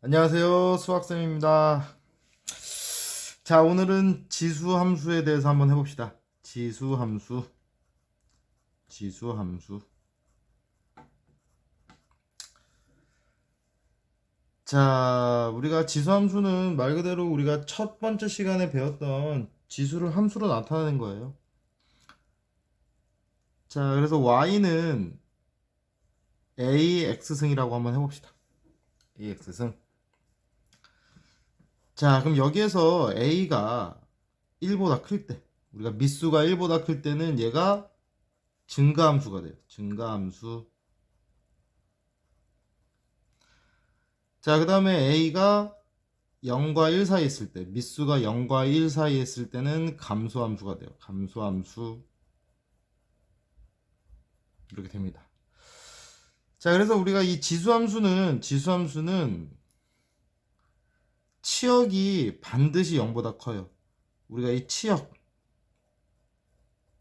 안녕하세요. 수학쌤입니다. 자, 오늘은 지수 함수에 대해서 한번 해봅시다. 지수 함수, 지수 함수. 자, 우리가 지수 함수는 말 그대로 우리가 첫 번째 시간에 배웠던 지수를 함수로 나타내는 거예요. 자, 그래서 y는 ax승이라고 한번 해봅시다. ax승. 자, 그럼 여기에서 a가 1보다 클 때, 우리가 미수가 1보다 클 때는 얘가 증가함수가 돼요. 증가함수. 자, 그 다음에 a가 0과 1 사이에 있을 때, 미수가 0과 1 사이에 있을 때는 감소함수가 돼요. 감소함수. 이렇게 됩니다. 자, 그래서 우리가 이 지수함수는 치역이 반드시 0보다 커요. 우리가 이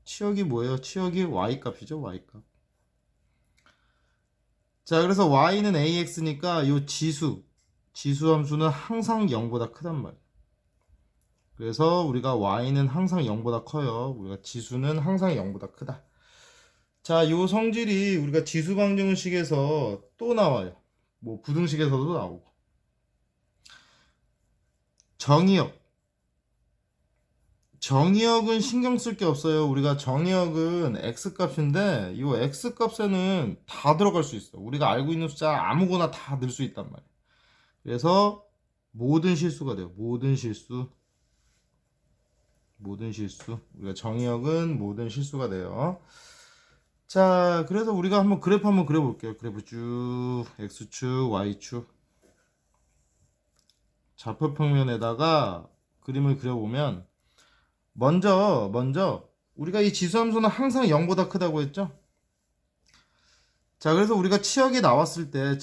치역이 뭐예요? 치역이 y값이죠, y값. 자, 그래서 y는 ax니까 이 지수함수는 항상 0보다 크단 말이에요. 그래서 우리가 y는 항상 0보다 커요. 우리가 지수는 항상 0보다 크다. 자, 요 성질이 우리가 지수방정식에서 또 나와요. 뭐 부등식에서도 나오고. 정의역. 정의역은 신경 쓸 게 없어요. 우리가 정의역은 x값인데 이 x값에는 다 들어갈 수 있어. 우리가 알고 있는 숫자 아무거나 다 넣을 수 있단 말이에요. 그래서 모든 실수가 돼요. 모든 실수. 우리가 정의역은 모든 실수가 돼요. 자, 그래서 우리가 한번 그래프 한번 그려볼게요. 그래프 쭉 x축, y축. 좌표평면에다가 그림을 그려보면 먼저 우리가 이 지수함수는 항상 0보다 크다고 했죠? 자, 그래서 우리가 치역이 나왔을 때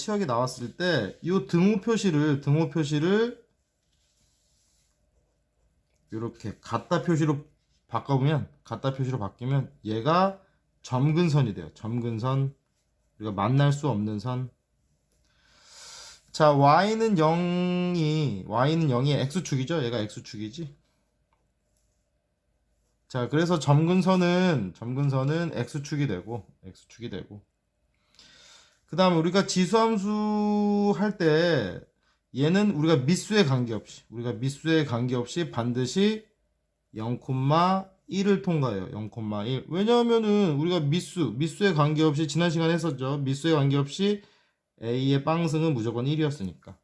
이 등호 표시를 이렇게 같다 표시로 바뀌면 얘가 점근선이 돼요. 점근선. 우리가 만날 수 없는 선. 자, y는 0이 x축이죠. 얘가 x축이지. 자, 그래서 점근선은 x축이 되고 그다음에 우리가 지수함수 할 때 얘는 우리가 미수에 관계없이 반드시 0,1을 통과해요. 0,1. 왜냐하면은 우리가 미수에 관계없이 지난 시간에 했었죠. 미수에 관계없이 a의 빵승은 무조건 1이었으니까.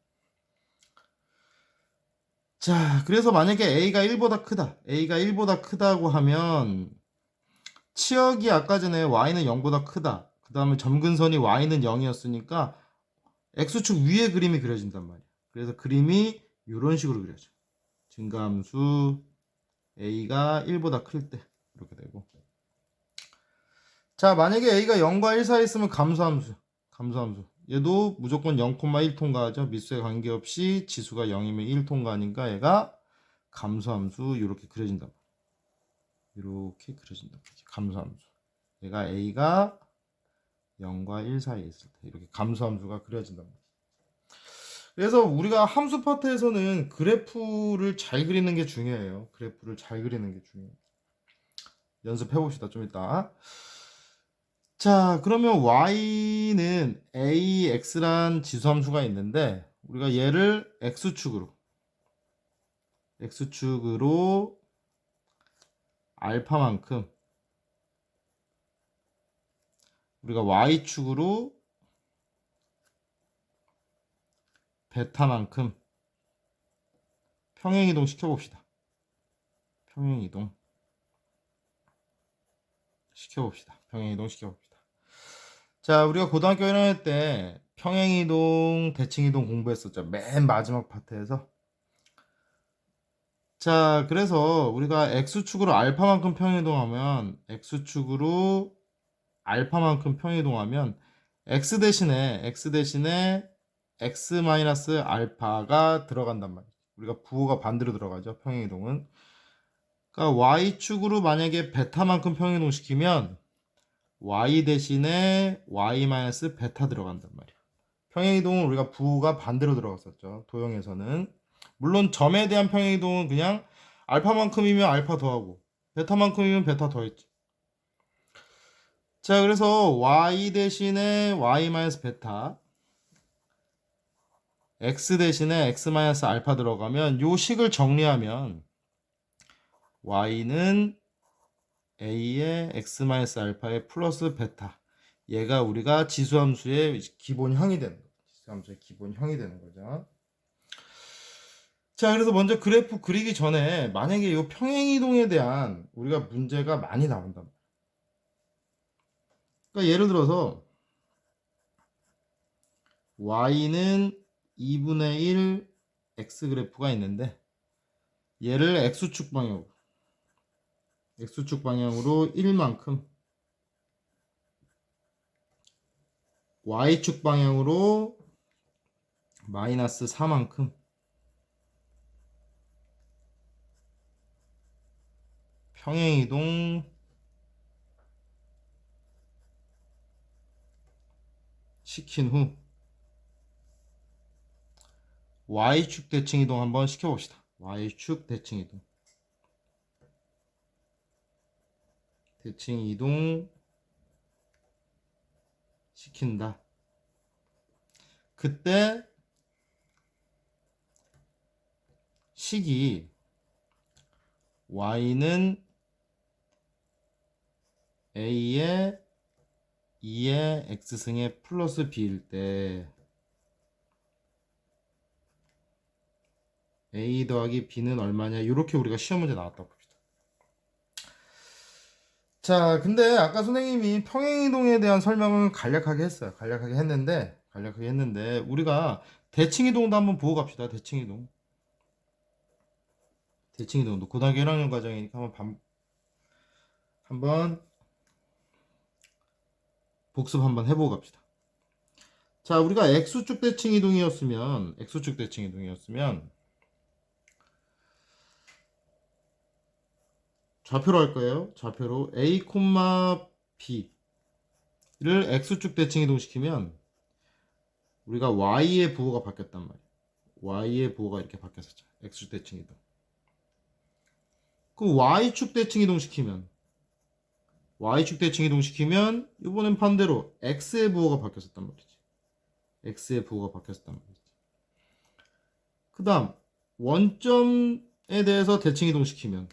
자, 그래서 만약에 a가 1보다 크다고 하면 치역이 아까 전에 y는 0보다 크다. 그 다음에 점근선이 y는 0이었으니까 x축 위에 그림이 그려진단 말이야. 그래서 그림이 이런 식으로 그려져. 증가함수 a가 1보다 클 때 이렇게 되고. 자, 만약에 a가 0과 1 사이에 있으면 감소함수. 얘도 무조건 0,1 통과하죠. 미수에 관계없이 지수가 0이면 1 통과하니까 얘가 감소함수 이렇게 그려진단 말이야. 이렇게 그려진단 말이지. 감소함수. 얘가 a가 0과 1 사이에 있을 때 이렇게 감소함수가 그려진단 말이야. 그래서 우리가 함수 파트에서는 그래프를 잘 그리는 게 중요해요. 연습해 봅시다. 좀 이따. 자, 그러면 y는 ax란 지수함수가 있는데 우리가 얘를 x축으로 알파만큼 우리가 y축으로 베타만큼 평행이동 시켜봅시다. 평행이동 시켜봅시다. 자, 우리가 고등학교 1학년 때 평행이동, 대칭이동 공부했었죠. 맨 마지막 파트에서. 자, 그래서 우리가 x축으로 알파만큼 평행이동하면 x 대신에 x 마이너스 알파가 들어간단 말이에요. 우리가 부호가 반대로 들어가죠. 평행이동은. 그러니까 y축으로 만약에 베타만큼 평행이동 시키면 y 대신에 y 마이너스 베타 들어간단 말이에요. 평행이동은 우리가 부호가 반대로 들어갔었죠. 도형에서는. 물론 점에 대한 평행이동은 그냥 알파만큼이면 알파 더하고 베타만큼이면 베타 더했지. 자, 그래서 y 대신에 y 마이너스 베타, x 대신에 x 마이너스 알파 들어가면 요 식을 정리하면 y는 a의 x 마이너스 알파의 플러스 베타, 얘가 우리가 지수함수의 기본형이 되는 거죠. 지수함수의 기본형이 되는 거죠. 자, 그래서 먼저 그래프 그리기 전에 만약에 이 평행이동에 대한 우리가 문제가 많이 나온다. 그러니까 예를 들어서 y는 2분의 1 x 그래프가 있는데 얘를 x축 방향으로 1만큼, y축 방향으로 마이너스 4만큼, 평행이동 시킨 후 y축 대칭이동 한번 시켜봅시다. y축 대칭이동 시킨다. 그때 식이 y는 a의 2의 x승의 플러스 b일 때 a 더하기 b는 얼마냐, 이렇게 우리가 시험 문제 나왔다 봅시다. 자, 근데 아까 선생님이 평행이동에 대한 설명을 간략하게 했어요. 간략하게 했는데 우리가 대칭이동도 한번 보고 갑시다. 대칭이동도 고등학교 1학년 과정이니까 한번 복습 한번 해보고 갑시다. 자, 우리가 x축 대칭이동이었으면 좌표로 할 거예요. 좌표로 a, b를 x축 대칭이동 시키면 우리가 y의 부호가 바뀌었단 말이에요. y의 부호가 이렇게 바뀌었었죠. x축 대칭이동. 그 y축 대칭이동 시키면 이번엔 반대로 x의 부호가 바뀌었었단 말이지. 그 다음 원점에 대해서 대칭이동 시키면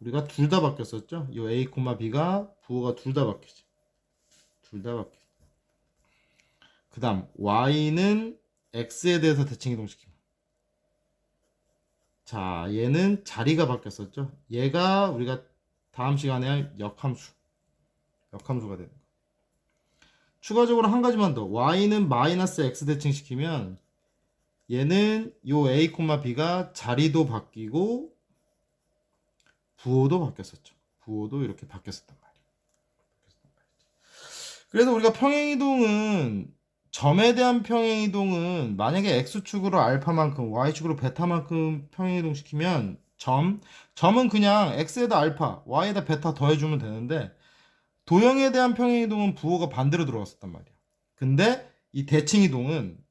우리가 둘 다 바뀌었었죠. 이 a, b가 부호가 둘 다 바뀌지. 그 다음 y는 x에 대해서 대칭이동 시키면, 자, 얘는 자리가 바뀌었었죠. 얘가 우리가 다음 시간에 할 역함수가 되는 거예요. 추가적으로 한 가지만 더, y는 마이너스 x 대칭 시키면 얘는 요 a, b가 자리도 바뀌고 부호도 바뀌었었죠. 부호도 이렇게 바뀌었었단 말이에요. 그래서 우리가 점에 대한 평행이동은 만약에 x축으로 알파만큼 y축으로 베타만큼 평행이동 시키면 점은 그냥 x에다 알파 y에다 베타 더해주면 되는데, 도형에 대한 평행이동은 부호가 반대로 들어갔었단 말이야. 근데 이 대칭이동은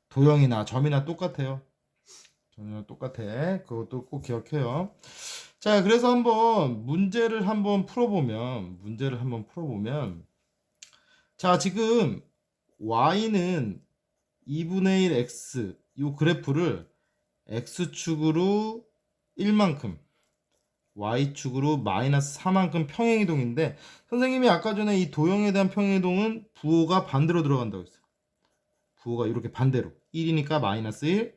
도형이나 점이나 똑같아요. 그것도 꼭 기억해요. 자, 그래서 문제를 한번 풀어보면, 자, 지금 y는 2분의 1 x, 이 그래프를 x축으로 1만큼, y축으로 마이너스 4만큼 평행이동인데, 선생님이 아까 전에 이 도형에 대한 평행이동은 부호가 반대로 들어간다고 했어요. 부호가 이렇게 반대로. 1이니까 마이너스 1,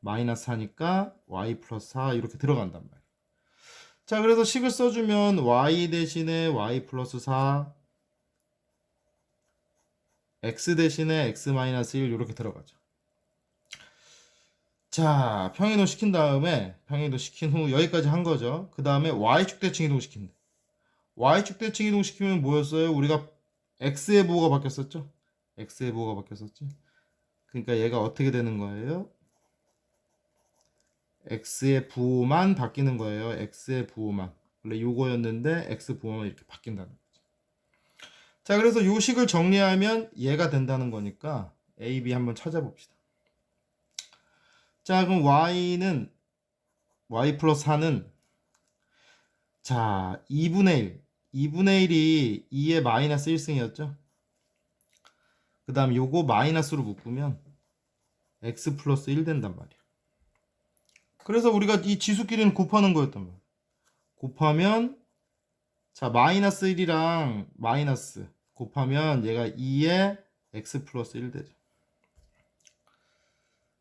마이너스 4니까 y 플러스 4 이렇게 들어간단 말이에요. 자, 그래서 식을 써주면 y 대신에 y 플러스 4, x 대신에 x 마이너스 1 이렇게 들어가죠. 자, 평행이동 시킨 후 여기까지 한 거죠. 그 다음에 y축 대칭 이동 시킨다. y축 대칭 이동 시키면 뭐였어요? 우리가 x의 부호가 바뀌었었죠. 그러니까 얘가 어떻게 되는 거예요? x의 부호만 바뀌는 거예요. x의 부호만. 원래 요거였는데 x 부호만 이렇게 바뀐다는 거죠. 자, 그래서 요 식을 정리하면 얘가 된다는 거니까 A, B 한번 찾아봅시다. 자, 그럼 y 플러스 4는 자, 2분의 1. 2분의 1이 2의 마이너스 1승이었죠? 그 다음 요거 마이너스로 묶으면 x 플러스 1 된단 말이야. 그래서 우리가 이 지수끼리는 곱하는 거였단 말이야. 곱하면 자, 마이너스 1이랑 마이너스 곱하면 얘가 2의 x 플러스 1 되죠.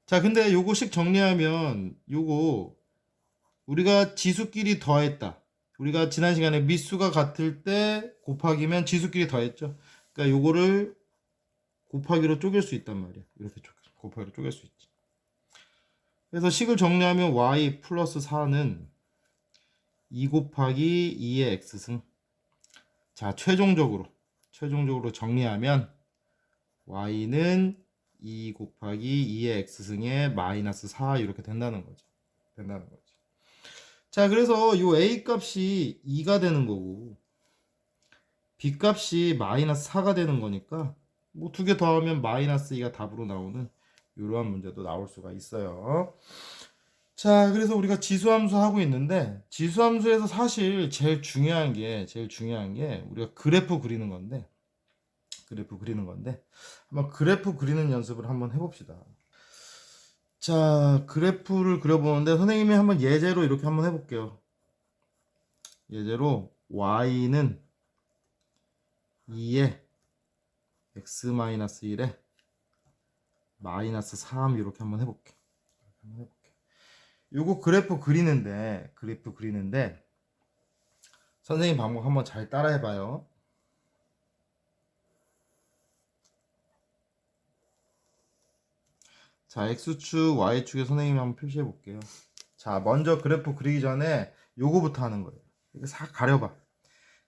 자, 근데 요거식 정리하면 요거 우리가 지수끼리 더했다. 우리가 지난 시간에 미수가 같을 때 곱하기면 지수끼리 더했죠. 그러니까 요거를 곱하기로 쪼갤 수 있단 말이야. 이렇게 곱하기로 쪼갤 수 있지. 그래서 식을 정리하면 y 플러스 4는 2 곱하기 2의 x승. 자, 최종적으로 정리하면 y는 2 곱하기 2의 x승의 마이너스 4 이렇게 된다는 거죠. 자, 그래서 요 a 값이 2가 되는 거고 b 값이 마이너스 4가 되는 거니까 뭐 두 개 더하면 마이너스 2가 답으로 나오는 이러한 문제도 나올 수가 있어요. 자, 그래서 우리가 지수함수 하고 있는데 지수함수에서 사실 제일 중요한 게 우리가 그래프 그리는 건데 한번 그래프 그리는 연습을 한번 해봅시다. 자, 그래프를 그려보는데 선생님이 한번 예제로 이렇게 한번 해볼게요. 예제로 y는 2에 x-1에 마이너스 3 이렇게 한번 해볼게. 요거 그래프 그리는데 선생님 방법 한번 잘 따라 해봐요. 자, x축, y축에 선생님이 한번 표시해 볼게요. 자, 먼저 그래프 그리기 전에 요거부터 하는 거예요. 이렇게 싹 가려봐.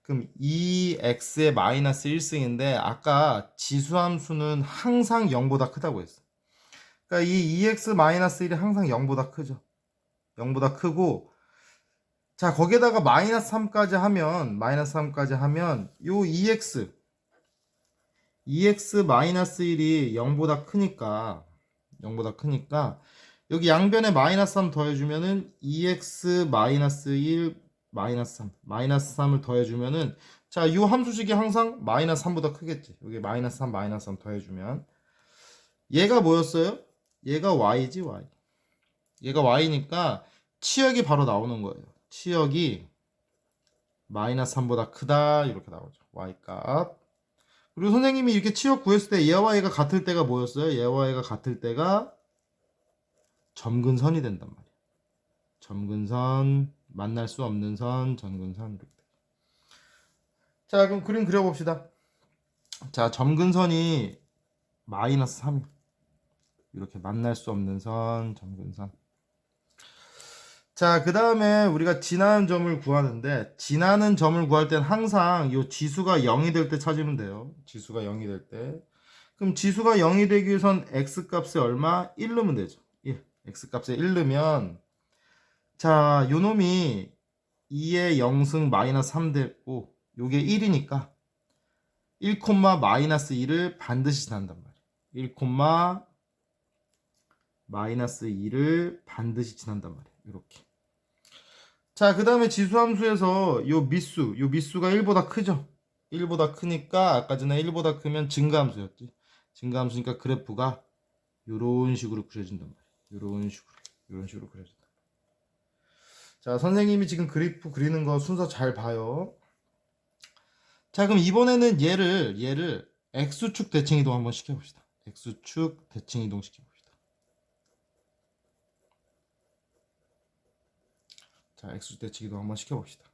그럼 2x의 마이너스 1승인데 아까 지수함수는 항상 0보다 크다고 했어. 그러니까 이 2x 마이너스 1이 항상 0보다 크죠. 0보다 크고 자, 거기에다가 마이너스 3까지 하면 요 2x 마이너스 1이 0보다 크니까 여기 양변에 마이너스 3 더해주면은 2x 마이너스 1 마이너스 3을 더해주면은 자, 요 함수식이 항상 마이너스 3보다 크겠지. 여기 마이너스 3 더해주면 얘가 뭐였어요? 얘가 y지 y. 얘가 y니까 치역이 바로 나오는 거예요. 치역이 마이너스 3보다 크다 이렇게 나오죠. y값. 그리고 선생님이 이렇게 치역 구했을 때 얘와 얘가 같을 때가 뭐였어요? 얘와 얘가 같을 때가 점근선이 된단 말이에요. 점근선, 만날 수 없는 선, 점근선 이렇게. 자, 그럼 그림 그려봅시다. 자, 점근선이 마이너스 3 이렇게 만날 수 없는 선, 점근선. 자, 그 다음에 우리가 지나는 점을 구하는데 지나는 점을 구할 때는 항상 이 지수가 0이 될 때 찾으면 돼요. 지수가 0이 될 때. 그럼 지수가 0이 되기 위해선 x값이 얼마? 1 넣으면 되죠. 1. x값에 1 넣으면 자, 요 놈이 2의 0승 마이너스 3 되고 요게 1이니까 1, 마이너스 2를 반드시 지난단 말이에요. 1, 마이너스 2를 반드시 지난단 말이에요. 이렇게. 자, 그 다음에 지수함수에서 요 미수가 1보다 크죠? 1보다 크니까 아까 전에 1보다 크면 증가함수였지. 증가함수니까 그래프가 요런 식으로 그려진단 말이에요. 요런 식으로 그려진다. 자, 선생님이 지금 그래프 그리는 거 순서 잘 봐요. 자, 그럼 이번에는 얘를 x축 대칭 이동 한번 시켜봅시다. x축 대칭 이동 시켜봅시다. 자, x축 대칭 이동 한번 시켜봅시다.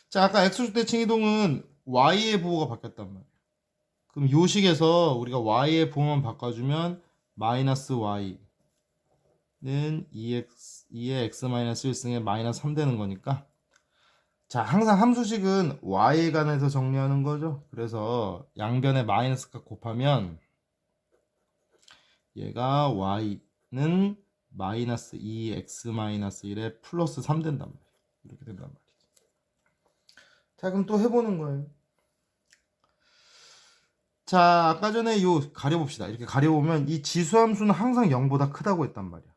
자, 아까 x축 대칭 이동은 y의 부호가 바뀌었단 말이에요. 그럼 요 식에서 우리가 y의 부호만 바꿔주면 마이너스 y는 2의 x-1승에 마이너스 3 되는 거니까 자, 항상 함수식은 y에 관해서 정리하는 거죠. 그래서 양변에 마이너스가 곱하면 얘가 y는 마이너스 2x-1에 플러스 3 된단 말이에요. 이렇게 된단 말이죠. 자, 그럼 또 해보는 거예요. 자, 아까 전에 요 가려봅시다. 이렇게 가려보면 이 지수함수는 항상 0보다 크다고 했단 말이야.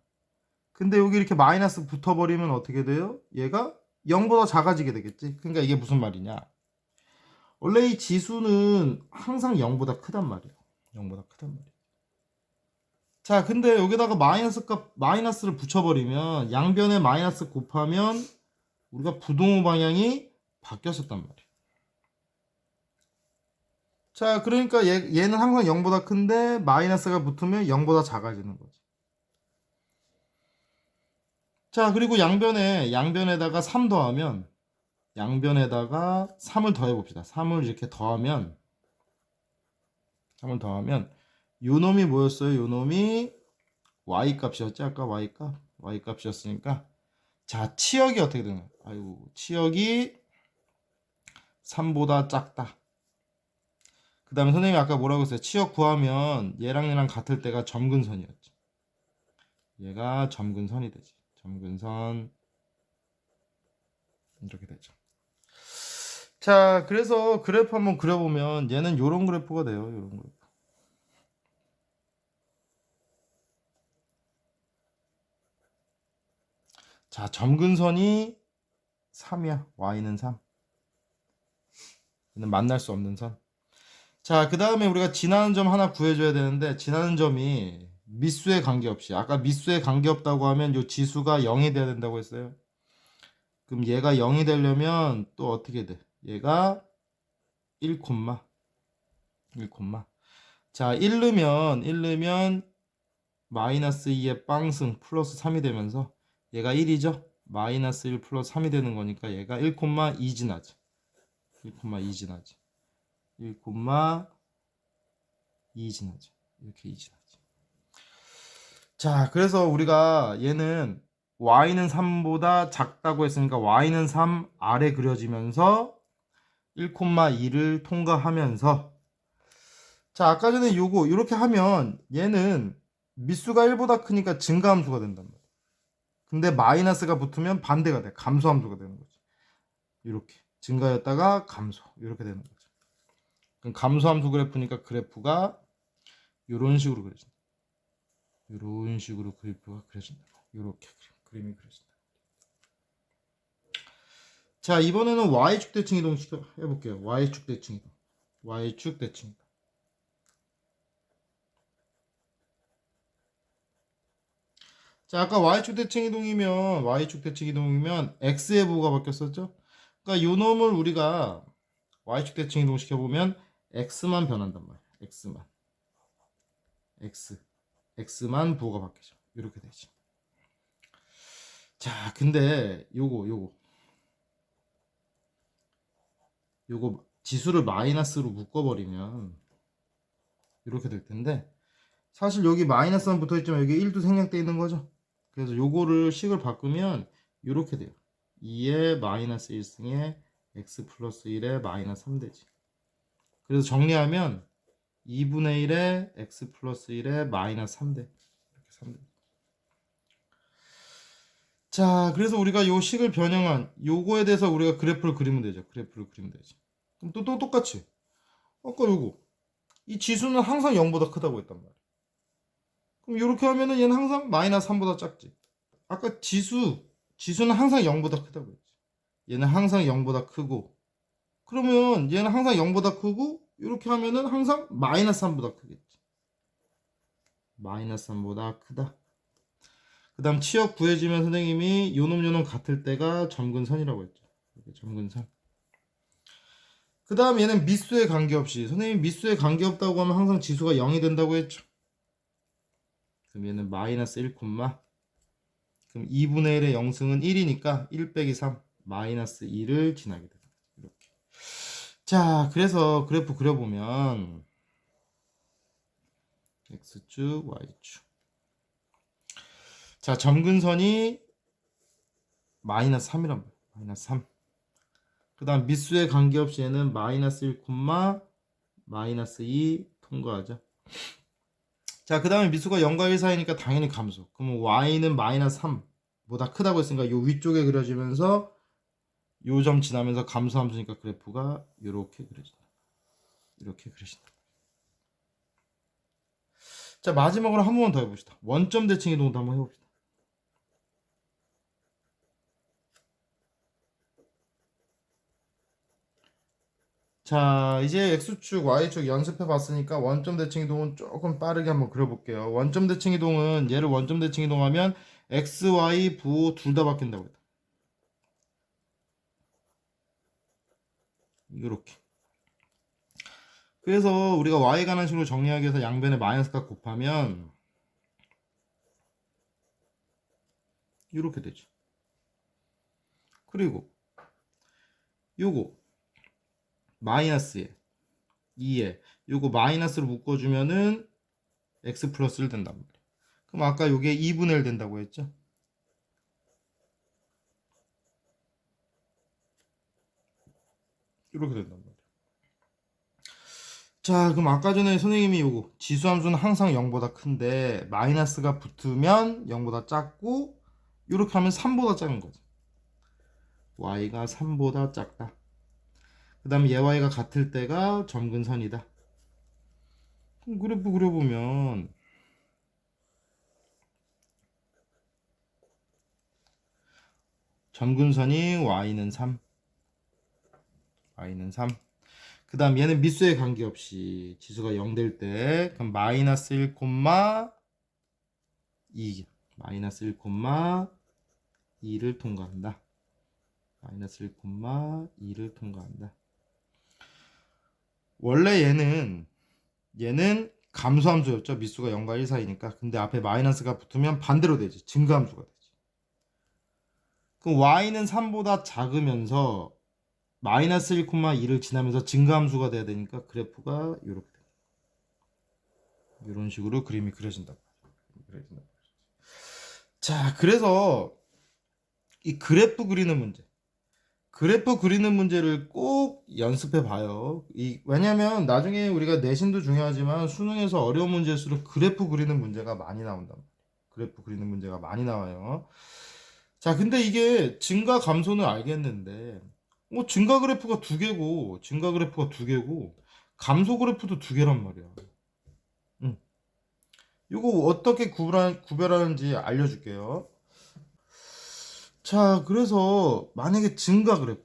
근데 여기 이렇게 마이너스 붙어버리면 어떻게 돼요? 얘가 0보다 작아지게 되겠지. 그러니까 이게 무슨 말이냐? 원래 이 지수는 항상 0보다 크단 말이야. 0보다 크단 말이야. 자, 근데 여기다가 마이너스를 붙여버리면 양변에 마이너스 곱하면 우리가 부동호 방향이 바뀌었었단 말이야. 자, 그러니까 얘는 항상 0보다 큰데 마이너스가 붙으면 0보다 작아지는 거지. 자, 그리고 양변에다가 3 더하면 양변에다가 3을 더해 봅시다. 3을 이렇게 더하면 요 놈이 뭐였어요? 요 놈이 y 값이었지. 아까 y 값이었으니까 자, 치역이 어떻게 되는 거야? 아이고, 치역이 3보다 작다. 그 다음에 선생님이 아까 뭐라고 했어요? 치역 구하면 얘랑 같을 때가 점근선이었지. 얘가 점근선이 되지. 점근선 이렇게 되죠. 자, 그래서 그래프 한번 그려보면 얘는 요런 그래프가 돼요. 요런 그래프. 자, 점근선이 3이야. y는 3. 얘는 만날 수 없는 선. 자, 그 다음에 우리가 지나는 점 하나 구해줘야 되는데 지나는 점이 미수에 관계없이 아까 미수에 관계없다고 하면 요 지수가 0이 돼야 된다고 했어요. 그럼 얘가 0이 되려면 또 어떻게 돼? 얘가 1, 1, 자, 1 넣으면 마이너스 2의 빵승 플러스 3이 되면서 얘가 1이죠? 마이너스 1 플러스 3이 되는 거니까 얘가 1,2 지나지. 1,2 지나지. 1,2 지나죠. 이렇게 2 지나지. 자, 그래서 우리가 얘는 y는 3보다 작다고 했으니까 y는 3 아래 그려지면서 1,2를 통과하면서 자, 아까 전에 요거 이렇게 하면 얘는 미수가 1보다 크니까 증가함수가 된단 말이야. 근데 마이너스가 붙으면 반대가 돼. 감소함수가 되는 거지. 이렇게 증가였다가 감소 이렇게 되는 거죠. 그럼 감소함수 그래프니까 그래프가 이런 식으로 그려진다. 이런 식으로 그래프가 그려진다. 이렇게 그림이 그려진다. 자, 이번에는 y축 대칭 이동 해볼게요. y축 대칭 이동. y축 대칭 이동. 자, 아까 y축 대칭 이동이면 x의 부호가 바뀌었었죠? 그러니까 요 놈을 우리가 y축 대칭 이동 시켜보면 x만 변한단 말이야. x만 부호가 바뀌죠. 이렇게 되지. 자, 근데 요거 지수를 마이너스로 묶어버리면 이렇게 될 텐데 사실 여기 마이너스만 붙어있지만 여기 1도 생략되어 있는 거죠. 그래서 요거를 식을 바꾸면 이렇게 돼요. 2의 마이너스 1승에 x 플러스 1에 마이너스 3 되지. 그래서 정리하면 2분의 1에 x 플러스 1에 마이너스 3대. 이렇게 3대. 자, 그래서 우리가 요 식을 변형한 요거에 대해서 우리가 그래프를 그리면 되죠. 그럼 또 똑같이 아까 요거 이 지수는 항상 0보다 크다고 했단 말이야. 그럼 이렇게 하면은 얘는 항상 마이너스 3보다 작지. 아까 지수는 항상 0보다 크다고 했지. 얘는 항상 0보다 크고 그러면 얘는 항상 0보다 크고 이렇게 하면은 항상 마이너스 3보다 크겠지. 마이너스 3보다 크다. 그 다음 치역 구해지면 선생님이 요놈 같을 때가 점근선이라고 했죠. 점근선. 그 다음 얘는 미수에 관계없이 선생님이 미수에 관계없다고 하면 항상 지수가 0이 된다고 했죠. 그럼 얘는 마이너스 1, 그럼 2분의 1의 0승은 1이니까 1 빼기 3 마이너스 2를 지나게 됩니다. 이렇게. 자, 그래서 그래프 그려보면 x축 y축 자, 점근선이 마이너스 3이란 말이야. 마이너스 3. 그 다음 미수에 관계없이 얘는 마이너스 1, 마이너스 2 통과하죠. 자, 그 다음에 미수가 0과 1 사이니까 당연히 감소. 그러면 y는 마이너스 3보다 크다고 했으니까 요 위쪽에 그려지면서 요 점 지나면서 감소함수니까 그래프가 이렇게 그려진다. 이렇게 그려진다. 자, 마지막으로 한 번만 더 해봅시다. 원점 대칭 이동도 한번 해봅시다. 자, 이제 X축, Y축 연습해 봤으니까 원점 대칭 이동은 조금 빠르게 한번 그려볼게요. 원점 대칭 이동은 얘를 원점 대칭 이동하면 X, Y, 부호 둘 다 바뀐다고 했다. 이렇게. 그래서 우리가 Y 가는 식으로 정리하기 위해서 양변에 마이너스가 곱하면 이렇게 되죠. 그리고 요거 마이너스에 2에 요거 마이너스로 묶어주면은 x 플러스를 된단 말이에요. 그럼 아까 요게 2분의 1 된다고 했죠? 이렇게 된단 말이에요. 자, 그럼 아까 전에 선생님이 요거 지수함수는 항상 0보다 큰데 마이너스가 붙으면 0보다 작고 이렇게 하면 3보다 작은 거죠. y가 3보다 작다. 그 다음에 얘 y가 같을 때가 점근선이다. 그럼 그래프 그려보면 점근선이 y는 3, y는 3. 그 다음 얘는 미수에 관계없이 지수가 0 될 때 그럼 마이너스 1, 2 마이너스 1, 2를 통과한다. 마이너스 1, 2를 통과한다. 원래 얘는 감소함수였죠. 미수가 0과 1 사이니까. 근데 앞에 마이너스가 붙으면 반대로 되지. 증가함수가 되지. 그럼 y는 3보다 작으면서 마이너스 1, 2를 지나면서 증가함수가 돼야 되니까 그래프가 이렇게 돼. 이런 식으로 그림이 그려진다. 자, 그래서 이 그래프 그리는 문제를 꼭 연습해 봐요. 왜냐면 나중에 우리가 내신도 중요하지만 수능에서 어려운 문제일수록 그래프 그리는 문제가 많이 나온단 말이에요. 그래프 그리는 문제가 많이 나와요. 자, 근데 이게 증가 감소는 알겠는데 증가 그래프가 두 개고 감소 그래프도 두 개란 말이야. 이거 어떻게 구별하는지 알려줄게요. 자, 그래서 만약에 증가 그래프,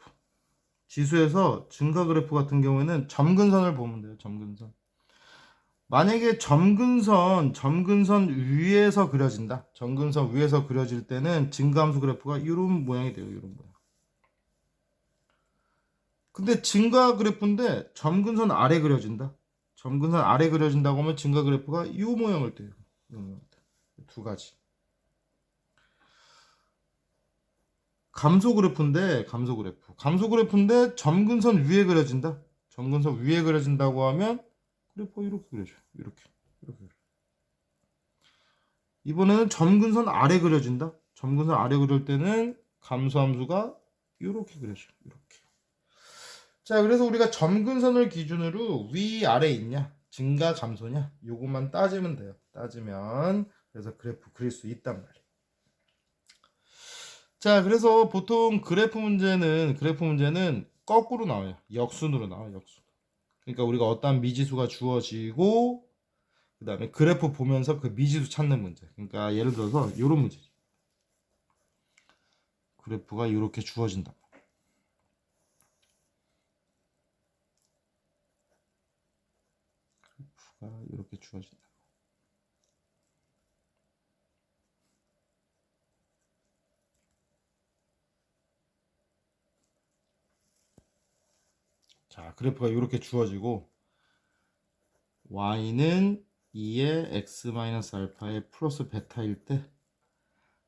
지수에서 증가 그래프 같은 경우에는 점근선을 보면 돼요. 점근선. 만약에 점근선 위에서 그려진다. 점근선 위에서 그려질 때는 증가함수 그래프가 이런 모양이 돼요. 이런 모양. 근데 증가 그래프인데 점근선 아래 그려진다. 점근선 아래 그려진다고 하면 증가 그래프가 이 모양을 떼요. 이 모양. 두 가지. 감소 그래프인데 점근선 위에 그려진다. 점근선 위에 그려진다고 하면 그래프 이렇게 그려줘. 이렇게. 이번에는 점근선 아래 그려진다. 점근선 아래 그릴 때는 감소함수가 이렇게 그려져. 이렇게. 자, 그래서 우리가 점근선을 기준으로 위 아래 있냐, 증가 감소냐, 요것만 따지면 돼요. 그래서 그래프 그릴 수 있단 말이에요. 자, 그래서 보통 그래프 문제는 거꾸로 나와요. 역순으로 나와요. 역순. 그러니까 우리가 어떤 미지수가 주어지고 그 다음에 그래프 보면서 그 미지수 찾는 문제. 그러니까 예를 들어서 이런 문제죠. 그래프가 이렇게 주어진다. 그래프가 이렇게 주어진다. 자, 그래프가 이렇게 주어지고 y는 2의 x-알파의 플러스 베타일 때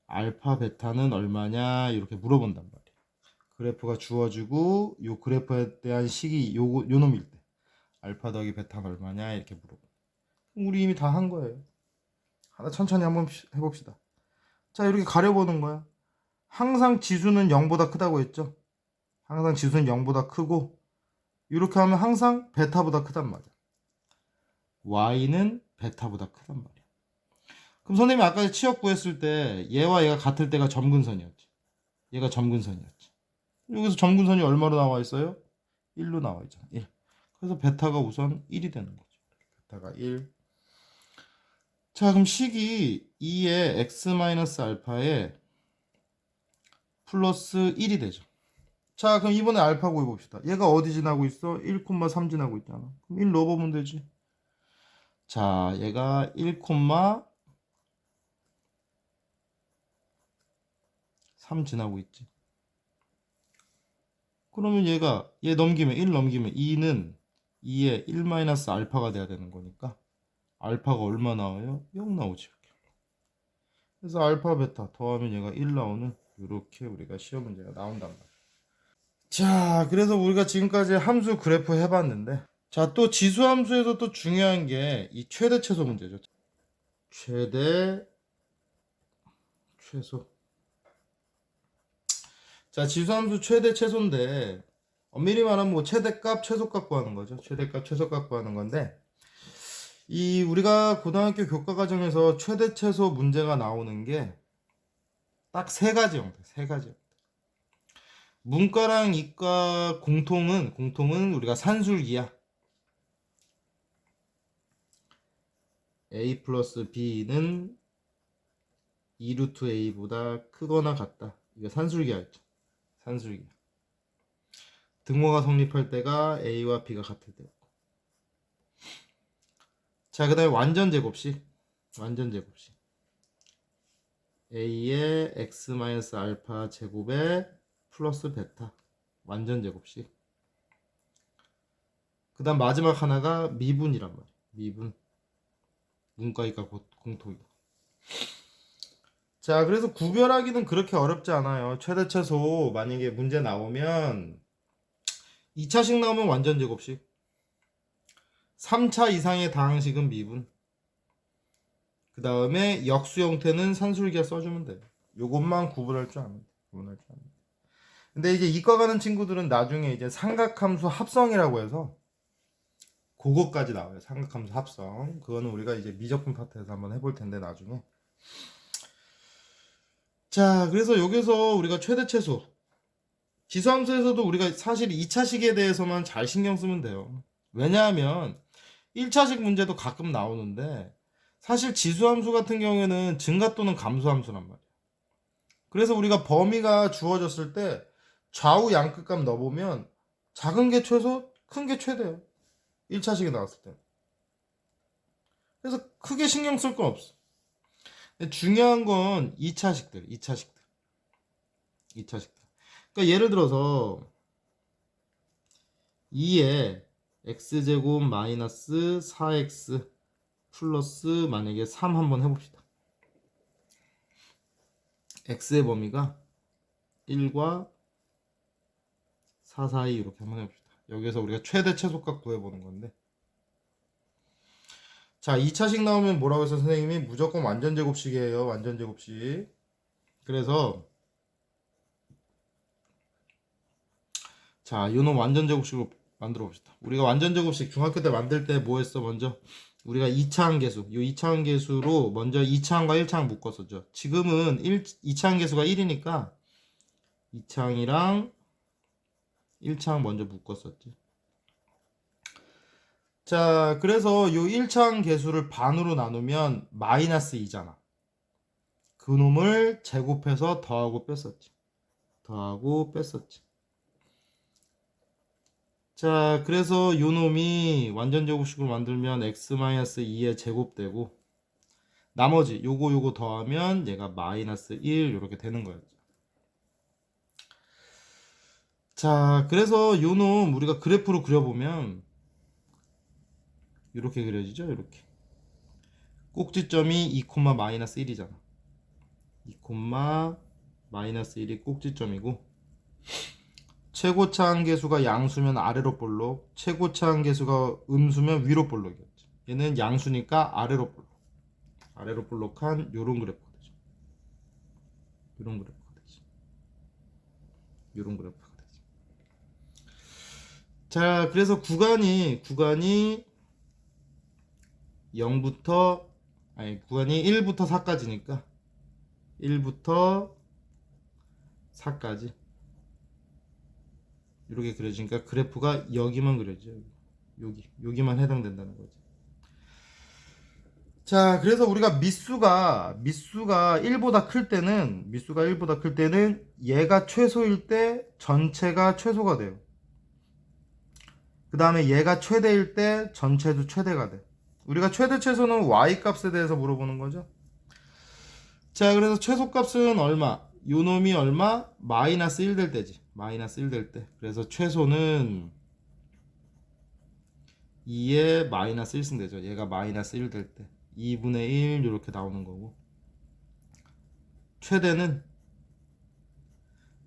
알파 베타는 얼마냐 이렇게 물어본단 말이에요. 그래프가 주어지고 요 그래프에 대한 식이 요 놈일 때 알파 더하기 베타는 얼마냐 이렇게 물어봐. 우리 이미 다 한 거예요. 하나 천천히 한번 해봅시다. 자, 이렇게 가려보는 거야. 항상 지수는 0보다 크다고 했죠. 항상 지수는 0보다 크고 이렇게 하면 항상 베타보다 크단 말이야. y는 베타보다 크단 말이야. 그럼 선생님이 아까 치역 구했을 때 얘와 얘가 같을 때가 점근선이었지. 얘가 점근선이었지. 여기서 점근선이 얼마로 나와 있어요? 1로 나와 있잖아. 1. 그래서 베타가 우선 1이 되는 거죠. 베타가 1. 자, 그럼 식이 2의 x 마이너스 알파에 플러스 1이 되죠. 자, 그럼 이번에 알파 구해봅시다. 얘가 어디 지나고 있어? 1,3 지나고 있잖아. 그럼 1 넣어보면 되지. 자, 얘가 1,3 지나고 있지. 그러면 얘 넘기면 1 넘기면 2는 2에 1 마이너스 알파가 돼야 되는 거니까 알파가 얼마 나와요? 0 나오지. 그래서 알파 베타 더하면 얘가 1 나오는 이렇게 우리가 시험 문제가 나온단 말이야. 자, 그래서 우리가 지금까지 함수 그래프 해봤는데, 자, 또 지수 함수에서 또 중요한 게 이 최대 최소 문제죠. 최대 최소. 자, 지수 함수 최대 최소인데 엄밀히 말하면 뭐 최대값 최소값 구하는 거죠. 최대값 최소값 구하는 건데, 이 우리가 고등학교 교과 과정에서 최대 최소 문제가 나오는 게 딱 세 가지 형태, 세 가지. 문과랑 이과 공통은 우리가 산술기야. a 플러스 b는 2루트 a보다 크거나 같다. 이거 산술기야 있죠. 산술기야. 등호가 성립할 때가 a와 b가 같을 때. 자, 그 다음에 완전 제곱식. 완전 제곱식. a의 x 마이너스 알파 제곱에 플러스 베타. 완전 제곱식. 그 다음 마지막 하나가 미분이란 말이야. 미분. 문과이과 공통이다. 자, 그래서 구별하기는 그렇게 어렵지 않아요. 최대 최소 만약에 문제 나오면 2차식 나오면 완전 제곱식, 3차 이상의 다항식은 미분, 그 다음에 역수 형태는 산술기가 써주면 돼요. 요것만 구분할 줄 아면 돼. 구분할 줄 아면 돼. 근데 이제 이과 가는 친구들은 나중에 이제 삼각함수 합성이라고 해서 그거까지 나와요. 삼각함수 합성. 그거는 우리가 이제 미적분 파트에서 한번 해볼 텐데 나중에. 자, 그래서 여기서 우리가 최대 최소 지수함수에서도 우리가 사실 2차식에 대해서만 잘 신경 쓰면 돼요. 왜냐하면 1차식 문제도 가끔 나오는데 사실 지수함수 같은 경우에는 증가 또는 감소함수란 말이에요. 그래서 우리가 범위가 주어졌을 때 좌우 양끝값 넣어보면 작은 게 최소, 큰 게 최대예요. 1차식에 나왔을 때. 그래서 크게 신경 쓸 건 없어. 중요한 건 2차식들. 그러니까 예를 들어서 2에 x제곱 마이너스 4x 플러스 만약에 3 한번 해봅시다. x의 범위가 1과 4 사이 이렇게 한번 해봅시다. 여기서 우리가 최대 최소값 구해보는 건데, 자, 2차식 나오면 뭐라고 해서 선생님이 무조건 완전 제곱식이에요. 완전 제곱식. 그래서 자, 요놈 완전 제곱식으로 만들어 봅시다. 우리가 완전 제곱식 중학교 때 만들 때 뭐 했어? 먼저 우리가 2차항 계수, 요 2차항 계수로 먼저 2차항과 1차항 묶었었죠. 지금은 2차항 계수가 1이니까 2차항이랑 1차항 먼저 묶었었지. 자, 그래서 요 1차항 계수를 반으로 나누면 마이너스 2잖아. 그 놈을 제곱해서 더하고 뺐었지. 자, 그래서 요 놈이 완전 제곱식으로 만들면 x-2의 제곱되고 나머지 요거 더하면 얘가 마이너스 1 이렇게 되는 거예요. 자, 그래서 요 놈 우리가 그래프로 그려보면 이렇게 그려지죠. 이렇게 꼭지점이 2, 마이너스 1이잖아. 2, 마이너스 1이 꼭지점이고 최고차 한계수가 양수면 아래로 볼록, 최고차 한계수가 음수면 위로 볼록이었죠. 얘는 양수니까 아래로 볼록. 아래로 볼록한 요런 그래프가 되죠. 요런 그래프가 되죠. 자, 그래서 구간이 0부터 구간이 1부터 4까지니까 1부터 4까지 이렇게 그려지니까 그래프가 여기만 그려져요. 여기만 해당된다는 거지. 자, 그래서 우리가 미수가 1보다 클 때는 얘가 최소일 때 전체가 최소가 돼요. 그 다음에 얘가 최대일 때 전체도 최대가 돼. 우리가 최대 최소는 y 값에 대해서 물어보는 거죠. 자, 그래서 최소값은 얼마? 요 놈이 얼마? 마이너스 1 될 때지. 마이너스 1 될 때. 그래서 최소는 2에 마이너스 1승 되죠. 얘가 마이너스 1 될 때. 2분의 1 이렇게 나오는 거고. 최대는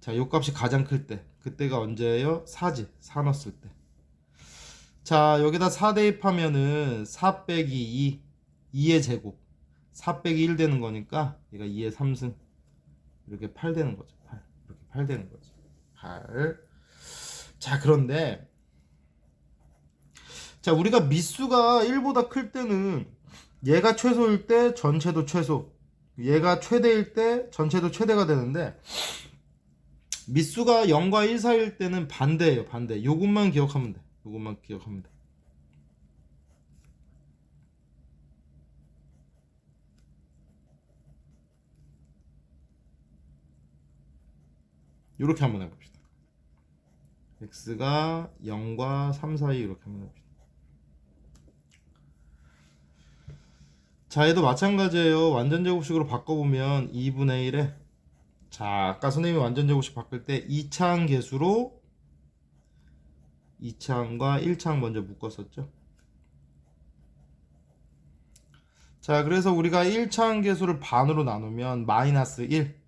자, 요 값이 가장 클 때. 그때가 언제예요? 4지. 4 넣었을 때. 자, 여기다 4 대입하면은 4 빼기 2의 제곱. 4 빼기 1 되는 거니까 얘가 2의 3승. 이렇게 8 되는 거죠. 8. 이렇게 8 되는 거지. 8. 자, 그런데 자, 우리가 미수가 1보다 클 때는 얘가 최소일 때 전체도 최소. 얘가 최대일 때 전체도 최대가 되는데 미수가 0과 1 사이일 때는 반대예요. 반대. 요것만 기억하면 돼. 요것만 기억하면 돼. 이렇게 한번 해봅시다. x가 0과 3 사이 이렇게 한번 해봅시다. 자, 얘도 마찬가지예요. 완전제곱식으로 바꿔보면 2분의 1에 자, 아까 선생님이 완전제곱식 바꿀 때 2차항 계수로 2차항과 1차항 먼저 묶었었죠. 자, 그래서 우리가 1차항 계수를 반으로 나누면 마이너스 1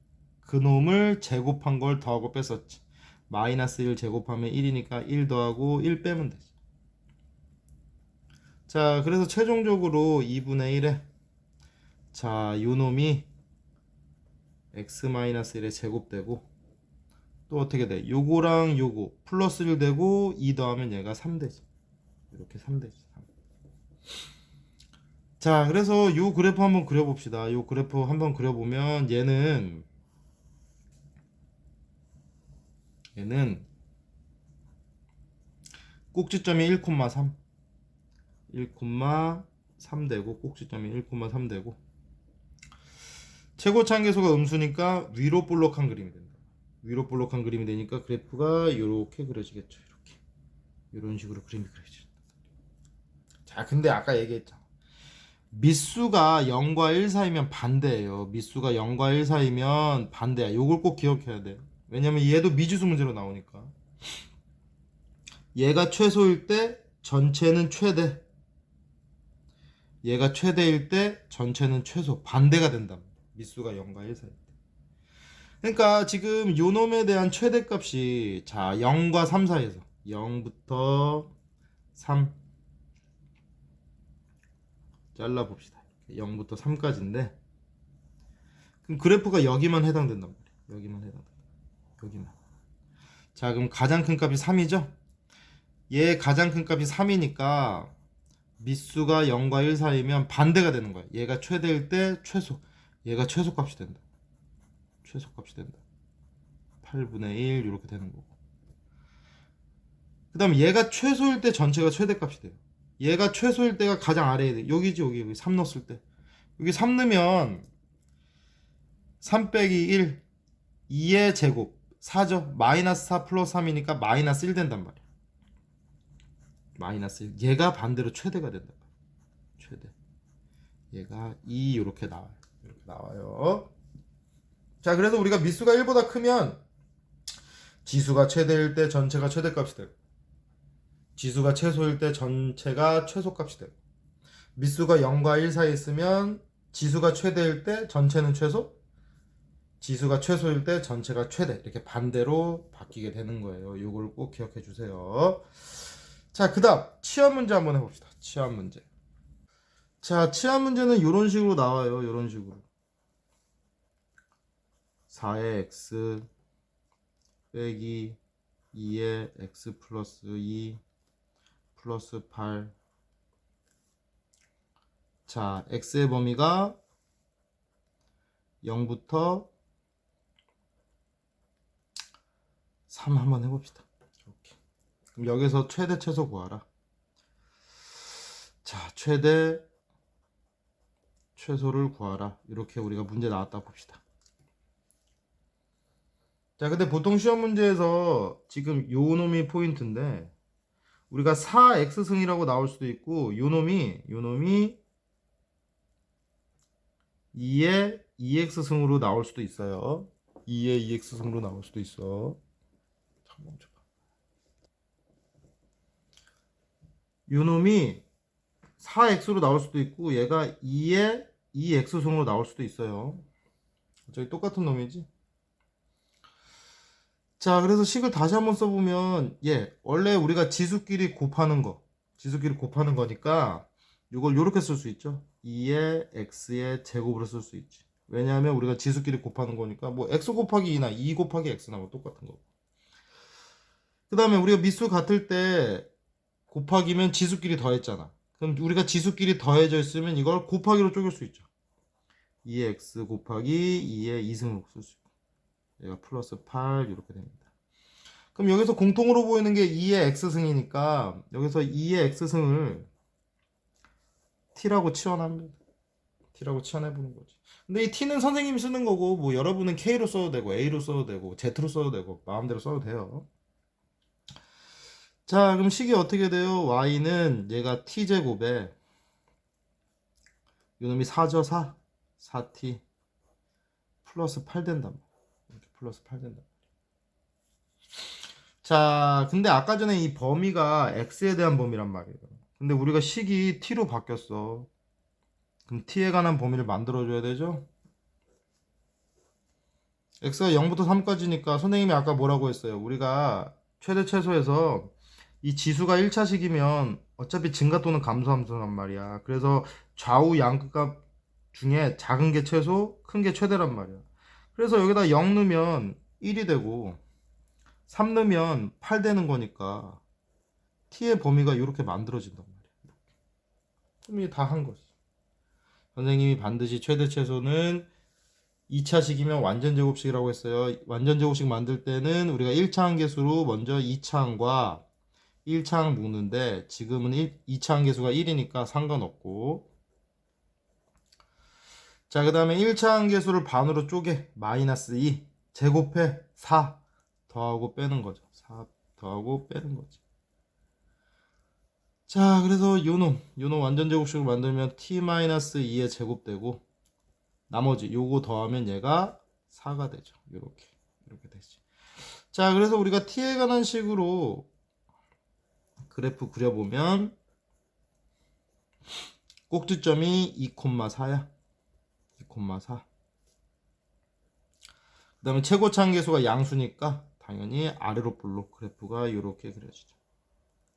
그놈을 제곱한 걸 더하고 뺐었지. 마이너스 1 제곱하면 1이니까 1 더하고 1 빼면 되지. 자, 그래서 최종적으로 2분의 1에 자, 요놈이 x-1의 제곱되고 또 어떻게 돼? 요거랑 요거 플러스 1 되고 2 더하면 얘가 3 되지. 이렇게 3 되지. 3. 자, 그래서 요 그래프 한번 그려봅시다. 요 그래프 한번 그려보면 얘는 꼭지점이 1,3 1,3 되고 꼭지점이 1,3 되고 최고차항 계수가 음수니까 위로 볼록한 그림이 된다. 위로 볼록한 그림이 되니까 그래프가 이렇게 그려지겠죠. 이렇게 이런 식으로 그림이 그려지죠. 자, 근데 아까 얘기했죠. 미수가 0과 1 사이면 반대예요. 미수가 0과 1 사이면 반대야. 요걸 꼭 기억해야 돼. 왜냐면 얘도 미지수 문제로 나오니까. 얘가 최소일 때 전체는 최대. 얘가 최대일 때 전체는 최소. 반대가 된다. 미수가 0과 1 사이. 그러니까 지금 요 놈에 대한 최대값이 자 0과 3 사이에서 0부터 3 잘라봅시다. 0부터 3까지인데 그럼 그래프가 여기만 해당된단 말이에요. 여기만 해당된다. 여기만. 자, 그럼 가장 큰 값이 3이죠? 얘 가장 큰 값이 3이니까 미수가 0과 1 사이면 반대가 되는 거야. 얘가 최대일 때 최소. 얘가 최소값이 된다. 최소값이 된다. 8분의 1 이렇게 되는 거고. 그 다음에 얘가 최소일 때 전체가 최대값이 돼요. 얘가 최소일 때가 가장 아래에 돼. 여기지 여기 3 넣었을 때. 여기 3 넣으면 3 빼기 1 2의 제곱 4죠. 마이너스 4 플러스 3이니까 마이너스 1 된단 말이야. 마이너스 1. 얘가 반대로 최대가 된단 말이야. 최대. 얘가 2 이렇게 나와요. 이렇게 나와요. 자, 그래서 우리가 미수가 1보다 크면 지수가 최대일 때 전체가 최대값이 되고 지수가 최소일 때 전체가 최소값이 되고 미수가 0과 1 사이에 있으면 지수가 최대일 때 전체는 최소 지수가 최소일 때 전체가 최대 이렇게 반대로 바뀌게 되는 거예요. 이걸 꼭 기억해 주세요. 자, 그 다음 치환 문제 한번 해봅시다. 치환 문제. 자, 치환 문제는 이런 식으로 나와요. 이런 식으로 4의 x 빼기 2의 x 플러스 2 플러스 8. 자, x의 범위가 0부터 3 한번 해봅시다. 이렇게. 그럼 여기서 최대 최소 구하라. 자, 최대 최소를 구하라. 이렇게 우리가 문제 나왔다 봅시다. 자, 근데 보통 시험 문제에서 지금 요 놈이 포인트인데 우리가 4x승이라고 나올 수도 있고 요 놈이 2의 2x승으로 나올 수도 있어요. 2의 2x승으로 나올 수도 있어. 잠깐만 줘. 요 놈이 4x로 나올 수도 있고 얘가 2의 2x승으로 나올 수도 있어요. 저기 똑같은 놈이지. 자, 그래서 식을 다시 한번 써보면 원래 우리가 지수끼리 곱하는 거니까 이걸 이렇게 쓸 수 있죠. 2의 x의 제곱으로 쓸 수 있지. 왜냐하면 우리가 지수끼리 곱하는 거니까 뭐 x 곱하기 2나 2 곱하기 x나 뭐 똑같은 거고. 그 다음에 우리가 미수 같을 때 곱하기면 지수끼리 더했잖아. 그럼 우리가 지수끼리 더해져 있으면 이걸 곱하기로 쪼갤 수 있죠. 2의 x 곱하기 2의 2승으로 쓸 수 있고 얘가 플러스 8 이렇게 됩니다. 그럼 여기서 공통으로 보이는 게 2의 x승이니까 여기서 2의 x승을 t라고 치환합니다. t라고 치환해보는 거지. 근데 이 t는 선생님이 쓰는 거고 뭐 여러분은 k로 써도 되고 a로 써도 되고 z로 써도 되고 마음대로 써도 돼요. 자, 그럼 식이 어떻게 돼요? y는 얘가 t제곱에 요놈이 4죠. 4t 플러스 8 된단 말이야. 이렇게 플러스 8 된단 말이야. 자, 근데 아까 전에 이 범위가 x에 대한 범위란 말이에요. 근데 우리가 식이 t로 바뀌었어. 그럼 t에 관한 범위를 만들어줘야 되죠? x가 0부터 3까지니까 선생님이 아까 뭐라고 했어요? 우리가 최대 최소에서 이 지수가 1차식이면 어차피 증가 또는 감소함수란 말이야. 그래서 좌우 양극값 중에 작은 게 최소, 큰 게 최대란 말이야. 그래서 여기다 0 넣으면 1이 되고 3 넣으면 8 되는 거니까 t의 범위가 이렇게 만들어진단 말이야. 그럼 이게 다 한 거지. 선생님이 반드시 최대 최소는 2차식이면 완전제곱식이라고 했어요. 완전제곱식 만들 때는 우리가 1차항 계수로 먼저 2차항과 1차항 묶는데 지금은 2차항 계수가 1이니까 상관없고, 자, 그 다음에 1차항 계수를 반으로 쪼개 마이너스 2 제곱해 4 더하고 빼는 거죠. 4 더하고 빼는 거지. 자, 그래서 요놈 완전제곱식을 만들면 t-2의 제곱되고 나머지 요거 더하면 얘가 4가 되죠. 이렇게 되지. 자, 그래서 우리가 t에 관한 식으로 그래프 그려보면 꼭지점이 2,4야. 2,4. 그 다음에 최고차항 계수가 양수니까 당연히 아래로 볼록 그래프가 이렇게 그려지죠.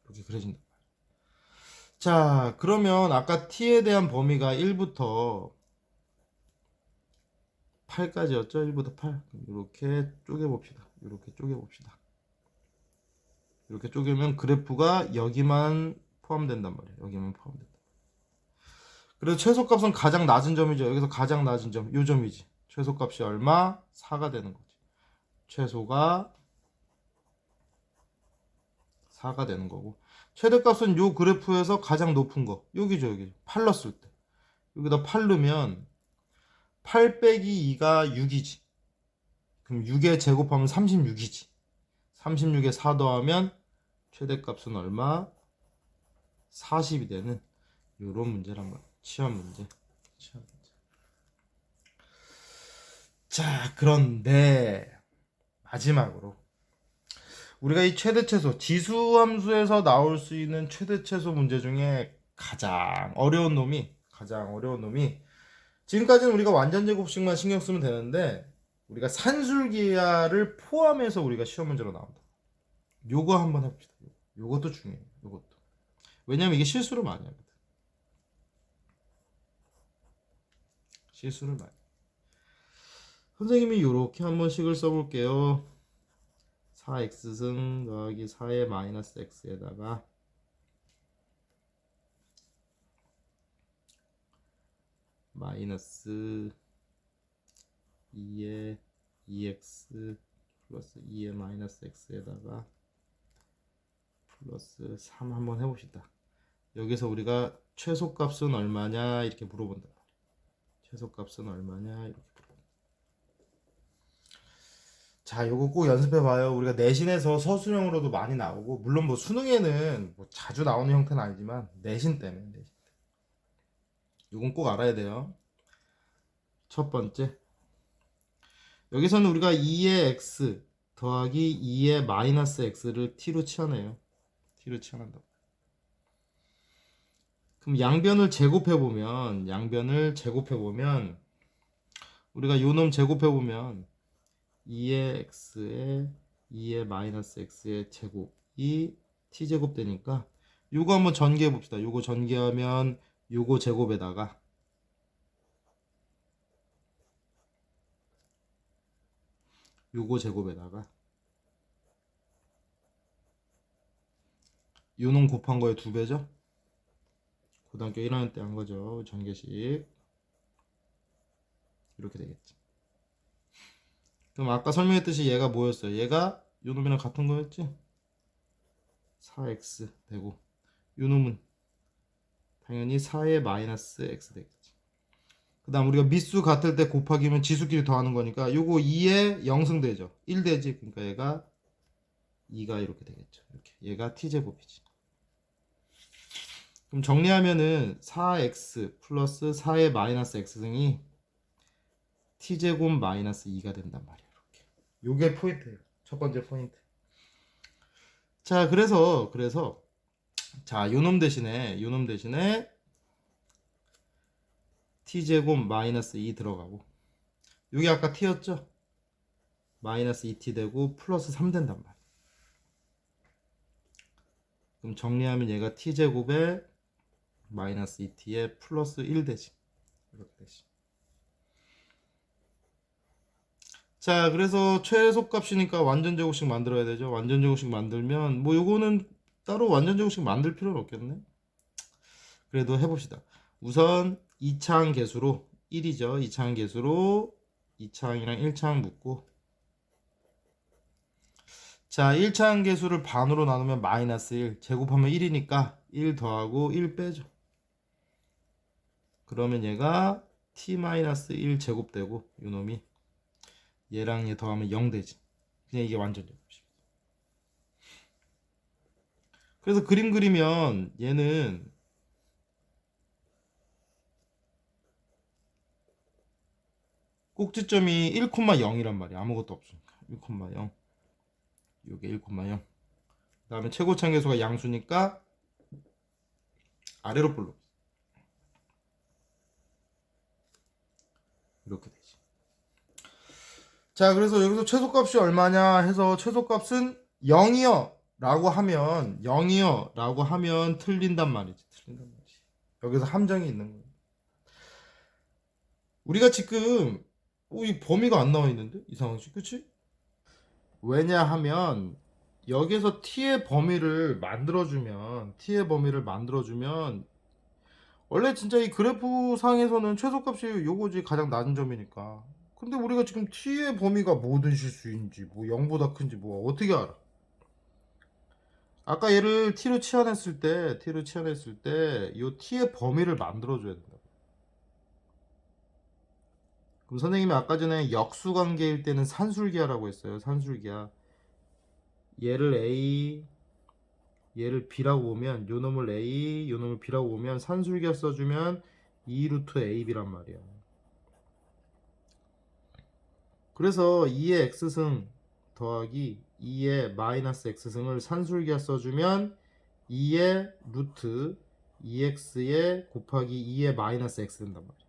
이렇게 그려진다. 자, 그러면 아까 t에 대한 범위가 1부터 8까지였죠? 1부터 8. 이렇게 쪼개봅시다. 이렇게 쪼개면 그래프가 여기만 포함된단 말이에요. 여기만 포함된다. 그래서 최소값은 가장 낮은 점이죠. 여기서 가장 낮은 점, 요 점이지. 최소값이 얼마? 4가 되는 거지. 최소가 4가 되는 거고. 최대값은 요 그래프에서 가장 높은 거. 여기죠, 여기. 8 넣었을 때. 여기다 8 넣으면 8 빼기 2가 6이지. 그럼 6에 제곱하면 36이지. 36에 4 더하면 최대값은 얼마? 40이 되는 요런 문제란 말이야. 시험 문제. 자, 그런데 마지막으로 우리가 이 최대 최소 지수함수에서 나올 수 있는 최대 최소 문제 중에 가장 어려운 놈이 지금까지는 우리가 완전 제곱식만 신경 쓰면 되는데 우리가 산술기하를 포함해서 우리가 시험 문제로 나온다. 요거 한번 해봅시다. 요것도 중요해요. 요것도. 왜냐면 이게 실수를 많이 하거든. 실수를 많이. 선생님이 요렇게 한번 식을 써볼게요. 4x승 더하기 4의 마이너스 x에다가 마이너스 2의 2x 플러스 2의 마이너스 x에다가 플러스 3 한번 해봅시다. 여기서 우리가 최소값은 얼마냐 이렇게 물어본다. 최소값은 얼마냐 이렇게. 자, 요거 꼭 연습해 봐요. 우리가 내신에서 서술형으로도 많이 나오고, 물론 뭐 수능에는 뭐 자주 나오는 형태는 아니지만 내신 때문에 내신. 요건 꼭 알아야 돼요. 첫 번째, 여기서는 우리가 2의 x 더하기 2의 마이너스 x를 t로 치환해요. t로 치환한다. 그럼 양변을 제곱해 보면 우리가 요놈 제곱해 보면 2의 x에 2의 마이너스 x의 제곱이 t제곱 되니까 요거 한번 전개해 봅시다. 요거 전개하면 요거 제곱에다가 요거 제곱에다가 요놈 곱한 거에 2배죠? 고등학교 1학년 때 한 거죠. 전개식. 이렇게 되겠지. 그럼 아까 설명했듯이 얘가 뭐였어요? 얘가 요놈이랑 같은 거였지? 4x 되고 요놈은 당연히 4의 마이너스 x 되겠지. 그 다음 우리가 미수 같을 때 곱하기면 지수끼리 더하는 거니까 요거 2에 0승되죠. 1 되지. 그러니까 얘가 2가 이렇게 되겠죠. 이렇게. 얘가 t제곱이지. 그럼 정리하면은 4x 플러스 4의 마이너스 x승이 t제곱 마이너스 2가 된단 말이에요. 이렇게. 요게 포인트예요. 첫 번째 포인트. 자, 그래서 자, 요놈 대신에 t제곱 마이너스 2 들어가고 요게 아까 t였죠? 마이너스 2t 되고 플러스 3 된단 말이에요. 그럼 정리하면 얘가 t제곱에 마이너스 2t에 플러스 1 되지. 이렇게 되지. 자, 그래서 최소값이니까 완전 제곱식 만들어야 되죠. 완전 제곱식 만들면 뭐 요거는 따로 완전 제곱식 만들 필요는 없겠네. 그래도 해봅시다. 우선 2차항 계수로 1이죠. 2차항 계수로 2차항이랑 1차항 묶고, 자, 1차항 계수를 반으로 나누면 마이너스 1, 제곱하면 1이니까 1 더하고 1 빼죠. 그러면 얘가 t-1 제곱되고 요놈이 얘랑 얘 더하면 0 되지. 그냥 이게 완전 제곱식. 그래서 그림 그리면 얘는 꼭지점이 1,0이란 말이야. 아무것도 없으니까 1,0. 요게 1,0. 그 다음에 최고차항 계수가 양수니까 아래로 볼록 이렇게 되지. 자, 그래서 여기서 최소값이 얼마냐 해서 최소값은 0이요 라고 하면 틀린단 말이지. 여기서 함정이 있는 거예요. 우리가 지금 이 범위가 안 나와 있는데 이상하지, 그치? 왜냐하면 여기서 t의 범위를 만들어주면 원래 진짜 이 그래프 상에서는 최소값이 요거지, 가장 낮은 점이니까. 근데 우리가 지금 t의 범위가 뭐든 실수인지 뭐 0보다 큰지 뭐 어떻게 알아? 아까 얘를 t로 치환했을 때 이 t의 범위를 만들어줘야 된다. 그럼 선생님이 아까 전에 역수관계일 때는 산술기하라고 했어요. 산술기하. 얘를 A, 얘를 B라고 보면 요놈을 A, 요놈을 B라고 보면 산술기하 써주면 2루트 AB란 말이야. 그래서 2의 X승 더하기 2의 마이너스 X승을 산술기하 써주면 2의 루트 2X에 곱하기 2의 마이너스 X 된단 말이야.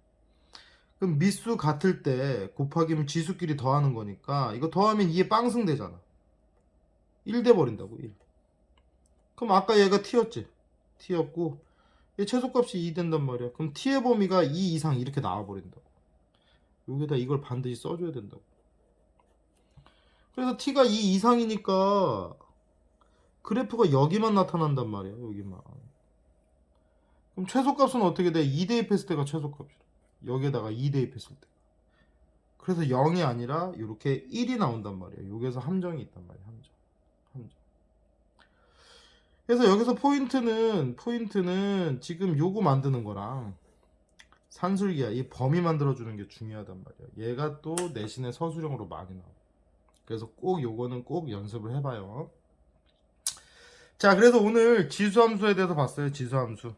그럼 미수 같을 때 곱하기면 지수끼리 더하는 거니까 이거 더하면 2의 빵승 되잖아. 1 돼버린다고. 1. 그럼 아까 얘가 t였지. t였고 얘 최소값이 2 된단 말이야. 그럼 t의 범위가 2 이상 이렇게 나와버린다고. 여기다 이걸 반드시 써줘야 된다고. 그래서 t가 2 이상이니까 그래프가 여기만 나타난단 말이야. 여기만. 그럼 최소값은 어떻게 돼? 2 대입했을 때가 최소값이야. 여기에다가 2 대입했을 때. 그래서 0이 아니라 이렇게 1이 나온단 말이야. 여기에서 함정이 있단 말이야. 함정. 그래서 여기서 포인트는 지금 요거 만드는 거랑 산술기하 이 범위 만들어주는 게 중요하단 말이야. 얘가 또 내신의 서술형으로 많이 나와. 그래서 꼭 요거는 꼭 연습을 해봐요. 자, 그래서 오늘 지수함수에 대해서 봤어요. 지수함수.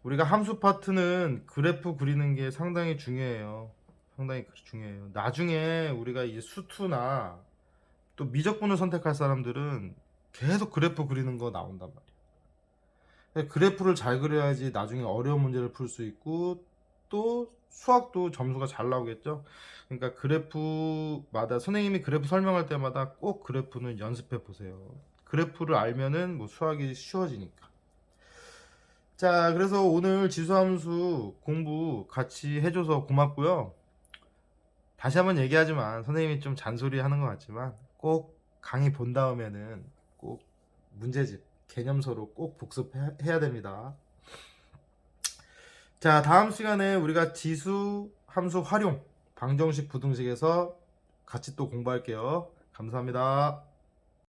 우리가 함수 파트는 그래프 그리는 게 상당히 중요해요. 상당히 중요해요. 나중에 우리가 이제 수투나 또 미적분을 선택할 사람들은 계속 그래프 그리는 거 나온단 말이야. 그래프를 잘 그려야지 나중에 어려운 문제를 풀 수 있고 또 수학도 점수가 잘 나오겠죠. 그러니까 그래프마다 선생님이 그래프 설명할 때마다 꼭 그래프는 연습해 보세요. 그래프를 알면은 뭐 수학이 쉬워지니까. 자, 그래서 오늘 지수함수 공부 같이 해줘서 고맙고요. 다시 한번 얘기하지만 선생님이 좀 잔소리 하는 것 같지만 꼭 강의 본 다음에는 꼭 문제집 개념서로 꼭 복습해야 됩니다. 자, 다음 시간에 우리가 지수 함수 활용 방정식 부등식에서 같이 또 공부할게요. 감사합니다.